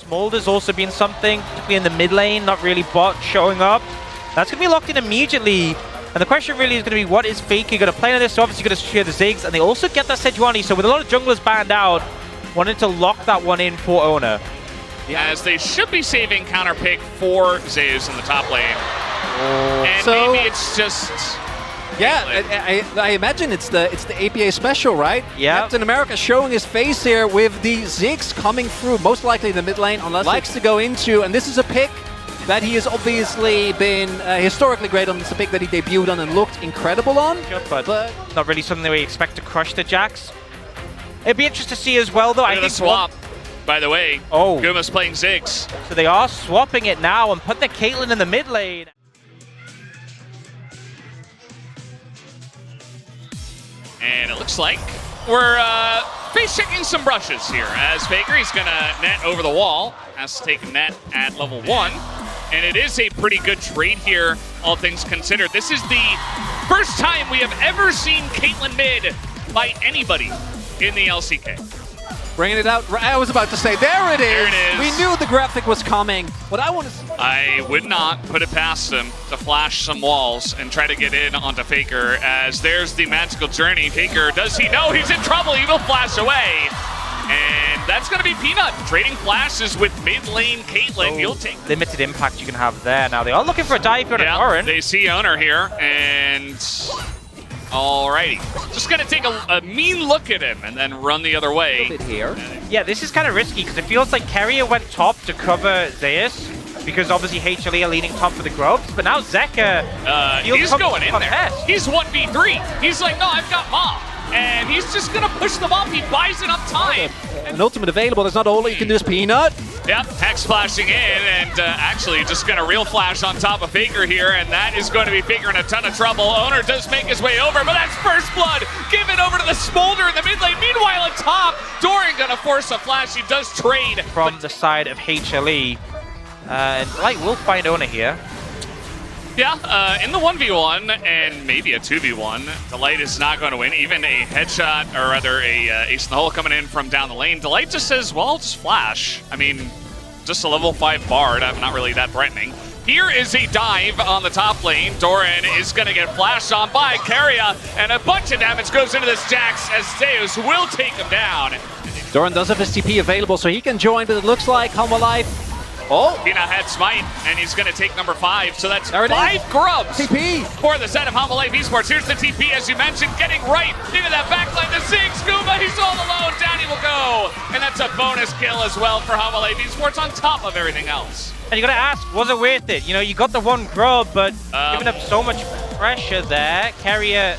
Smolder's also been something, particularly in the mid lane, not really bot showing up. That's going to be locked in immediately. And the question really is going to be, what is Faker going to play on this? So obviously going to share the Ziggs, and they also get that Sejuani. So with a lot of junglers banned out, wanted to lock that one in for Owner. As they should be saving counter pick for Zeus in the top lane. And so, maybe it's just... Yeah, I imagine it's the APA special, right? Yeah. Captain America showing his face here with the Ziggs coming through, most likely the mid lane, unless likes to go into, and this is a pick that he has obviously been historically great on. It's a pick that he debuted on and looked incredible on. But not really something that we expect to crush the Jax. It'd be interesting to see as well, though. I think swap, by the way. Oh. Guma's playing Ziggs. So they are swapping it now and putting the Caitlyn in the mid lane. And it looks like we're face checking some brushes here as Faker, he's gonna net over the wall, has to take a net at level 1. And it is a pretty good trade here, all things considered. This is the first time we have ever seen Caitlyn mid fight anybody in the LCK. Bringing it out. I was about to say, there it is. There it is. We knew the graphic was coming. What I want to... I would not put it past him to flash some walls and try to get in onto Faker, as there's the magical journey. Faker, does he know he's in trouble? He will flash away. And that's going to be Peanut trading flashes with mid lane Caitlyn. So You'll take limited impact you can have there. Now they are looking for a dive here on a Torrent. They see Owner here, and alrighty, just gonna take a mean look at him and then run the other way. Here. Yeah, this is kind of risky because it feels like Carrier went top to cover Zeus, because obviously HLE are leading top for the Grubs, but now Zeka he's going in there. He's 1v3. He's like, no, I've got Mom. And he's just gonna push them off. He buys enough time. An ultimate available. There's not all that you can do is Peanut. Yep, Hex flashing in, and actually just gonna real flash on top of Faker here, and that is going to be Faker in a ton of trouble. Owner does make his way over, but that's first blood given over to the Smolder in the mid lane. Meanwhile, at top, Doran gonna force a flash. He does trade from the side of HLE, and Light will find Owner here. Yeah, in the 1v1 and maybe a 2v1, Delight is not going to win. Even a headshot, or rather a ace in the hole coming in from down the lane. Delight just says, well, just flash. I mean, just a level 5 bard. I'm not really that threatening. Here is a dive on the top lane. Doran is going to get flashed on by Carrier, and a bunch of damage goes into this Jax as Zeus will take him down. Doran does have his TP available, so he can join, but it looks like Humble Life. Oh! Peanut had Smite, and he's going to take number 5, so that's 5 is. grubs TP for the set of Humble Life Esports. Here's the TP, as you mentioned, getting right into that backline. The Ziggs, Guma, he's all alone. Down he will go, and that's a bonus kill as well for Humble Life Esports on top of everything else. And you got to ask, was it worth it? You know, you got the one grub, but giving up so much pressure there. Carrier...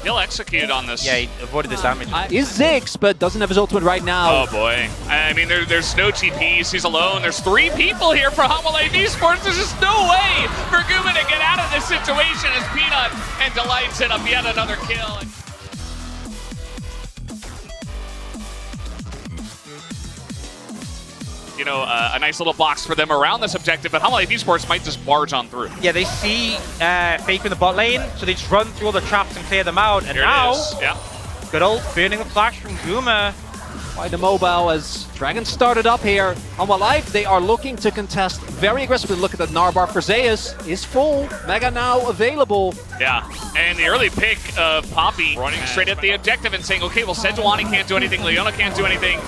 He'll execute on this. Yeah, he avoided this damage. Is Ziggs, but doesn't have his ultimate right now. Oh boy. I mean, there's no TPs. He's alone. There's 3 people here for Humble Life Esports. There's just no way for Guma to get out of this situation as Peanut and Delight set up yet another kill. You know, a nice little box for them around this objective, but Humble Life Esports might just barge on through. Yeah, they see Faker in the bot lane, so they just run through all the traps and clear them out. And here now, yeah. good old burning the flash from Guma by the mobile as Dragon started up here. Hanwha Life, they are looking to contest very aggressively. Look at the Narbar for Zeus is full. Mega now available. Yeah, and the early pick of Poppy running straight at the objective and saying, okay, well, Sejuani can't do anything, Leona can't do anything.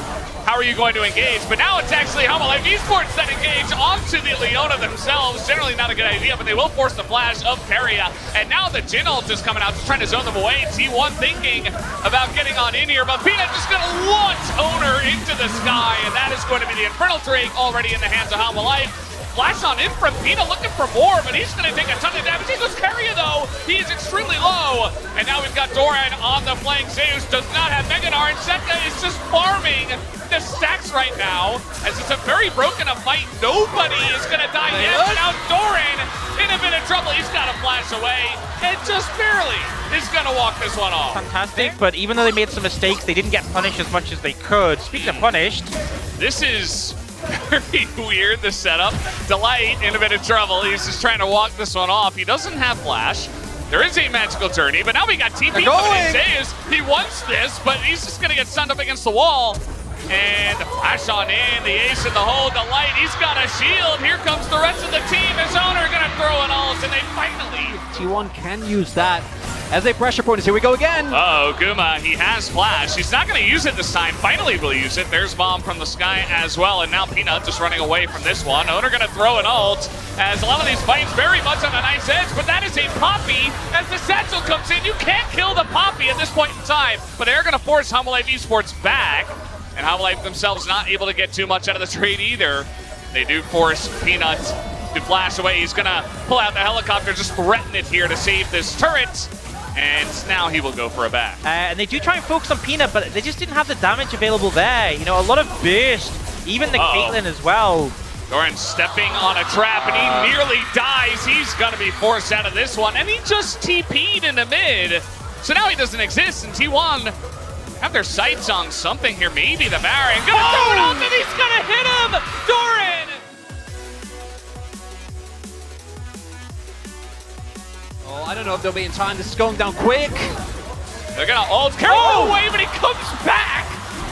How are you going to engage? But now it's actually Hanwha Life Esports that engage onto the Leona themselves. Generally not a good idea, but they will force the flash of Keria. And now the Jhin ult is coming out, just trying to zone them away. T1 thinking about getting on in here, but Peanut just going to launch Owner into the sky, and that is going to be the Infernal Drake already in the hands of Hanwha Life. Flash on in from Peanut, looking for more, but he's going to take a ton of damage. He goes Keria, though. He is extremely low. And now we've got Doran on the flank. Zeus does not have Meganar, and Sekka is just farming the stacks right now, as it's a very broken up fight. Nobody is going to die yet. But now Doran in a bit of trouble. He's got to flash away, and just barely is going to walk this one off. Fantastic, but even though they made some mistakes, they didn't get punished as much as they could. Speaking of punished, this is very weird, the setup. Delight in a bit of trouble. He's just trying to walk this one off. He doesn't have flash. There is a magical journey, but now we got TP coming in. Zeus, he wants this, but he's just going to get stunned up against the wall. And the flash on in, the ace in the hole, Delight, he's got a shield. Here comes the rest of the team. His owner going to throw an ult, and they finally... T1 can use that as a pressure point. Here we go again. Uh-oh, Guma, he has flash. He's not going to use it this time. Finally will use it. There's bomb from the sky as well, and now Peanut just running away from this one. Owner going to throw an ult, as a lot of these fights very much on a nice edge, but that is a Poppy as the satchel comes in. You can't kill the Poppy at this point in time, but they're going to force Hanwha Life Esports back, and Hanwha Life themselves not able to get too much out of the trade either. They do force Peanut to flash away. He's going to pull out the helicopter, just threaten it here to save this turret. And now he will go for a back. And they do try and focus on Peanut, but they just didn't have the damage available there. You know, a lot of burst, even the Caitlyn as well. Doran stepping on a trap, and he nearly dies. He's going to be forced out of this one, and he just TP'd in the mid. So now he doesn't exist, and T1 have their sights on something here. Maybe the Baron. Gonna throw it off, and he's going to hit him! Doran! Oh, I don't know if they'll be in time. This is going down quick. They're gonna ult. Carry away, but he comes back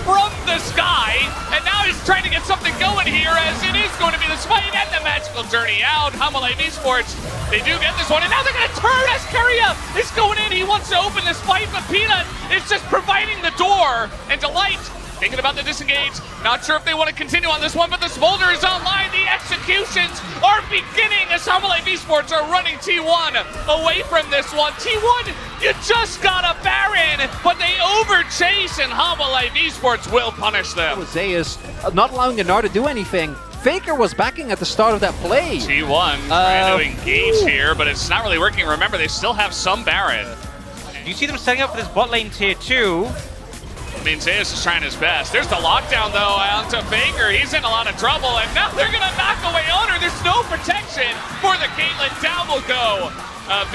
from the sky, and now he's trying to get something going here, as it is going to be the fight and the magical journey out. Hanwha Life Esports, they do get this one, and now they're gonna turn as Keria is going in. He wants to open this fight, but Peanut is just providing the door, and Delight thinking about the disengage. Not sure if they want to continue on this one, but the Smolder is online. The executions are beginning as Hanwha Life Esports are running T1 away from this one. T1, you just got a Baron, but they overchase, and Hanwha Life Esports will punish them. Zeus not allowing Yanar to do anything. Faker was backing at the start of that play. T1 trying to engage here, but it's not really working. Remember, they still have some Baron. Do you see them setting up for this bot lane tier 2? I mean, Zeus is trying his best. There's the lockdown, though, onto Faker. He's in a lot of trouble, and now they're going to knock away Owner. There's no protection for the Caitlyn. Down will go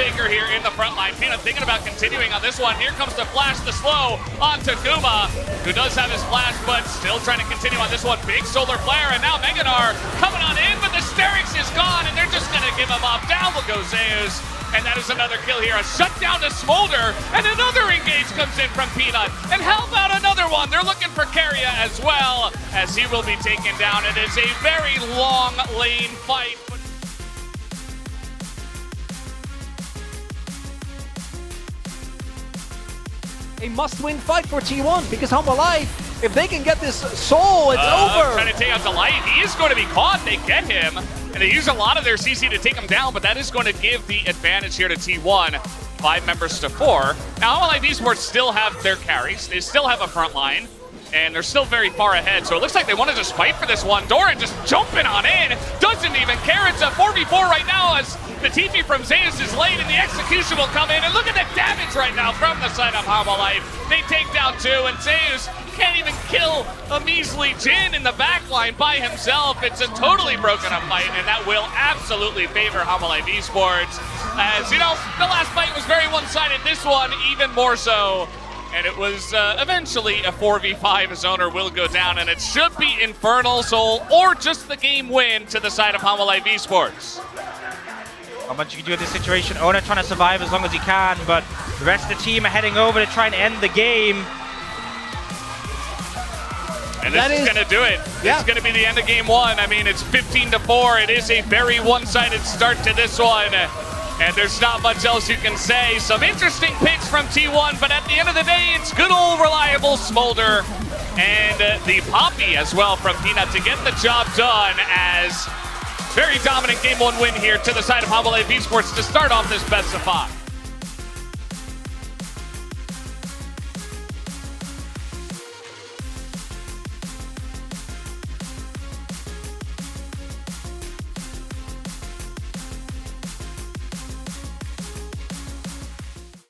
Faker here in the front line. Peanut thinking about continuing on this one. Here comes the flash, the slow onto Guma, who does have his flash, but still trying to continue on this one. Big solar flare, and now Meganar coming on in, but the Sterix is gone, and they're just going to give him up. Down will go Zeus. And that is another kill here. A shutdown to Smolder, and another engage comes in from Peanut. And how about another one? They're looking for Keria as well, as he will be taken down. It is a very long lane fight. A must-win fight for T1, because Hanwha Life, if they can get this soul, it's over. Trying to take out Delight. He is going to be caught. They get him. And they use a lot of their CC to take him down, but that is going to give the advantage here to T1. 5 members to 4. Now, Hanwha Life Esports still have their carries. They still have a front line, and they're still very far ahead. So it looks like they want to just fight for this one. Doran just jumping on in. Doesn't even care. It's a 4v4 right now as the TP from Zeus is late, and the execution will come in. And look at the damage right now from the side of Hanwha Life. They take down 2, and Zeus can't even kill a measly Jhin in the backline by himself. It's a totally broken up fight, and that will absolutely favor Hanwha Life Esports. As, you know, the last fight was very one-sided. This one, even more so. And it was eventually a 4v5 as Owner will go down, and it should be Infernal Soul or just the game win to the side of Hanwha Life Esports. Not much you can do in this situation. Owner trying to survive as long as he can, but the rest of the team are heading over to try and end the game. And this is going to do it. Yeah. It's going to be the end of game one. I mean, it's 15-4. It is a very one-sided start to this one. And there's not much else you can say. Some interesting picks from T1, but at the end of the day, it's good old reliable Smolder. And the Poppy as well from Peanut to get the job done as very dominant game one win here to the side of HLE Esports to start off this best of 5.